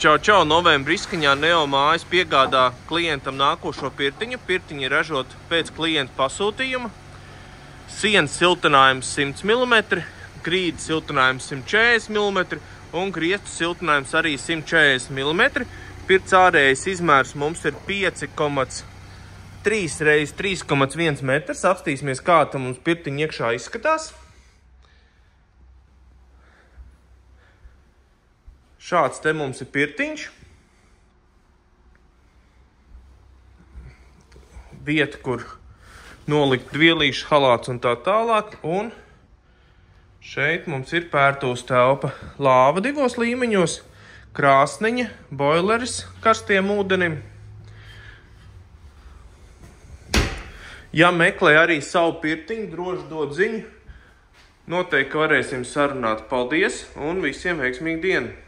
Čau, novembra izskaņā Neo mājas piegādā klientam nākošo pirtiņu. Pirtiņa ir ražota pēc klienta pasūtījuma. Sienas siltinājums 100 mm, grīdas siltinājums 140 mm un griestu siltinājums arī 140 mm. Pirts ārējais izmērs mums ir 5,3 x 3,1 metrs. Apstīsimies, kā tam mums pirtiņa iekšā izskatās. Šāds te mums ir pirtiņš. Vieta, kur nolikt dvielīšu halāts un tā tālāk. Un šeit mums ir pērtūs telpa. Lāva 2 līmeņos, krāsniņa, boileris karstiem ūdenim. Ja meklē arī savu pirtiņu, droši dod ziņu. Noteikti varēsim sarunāt. Paldies un visiem veiksmīgu dienu!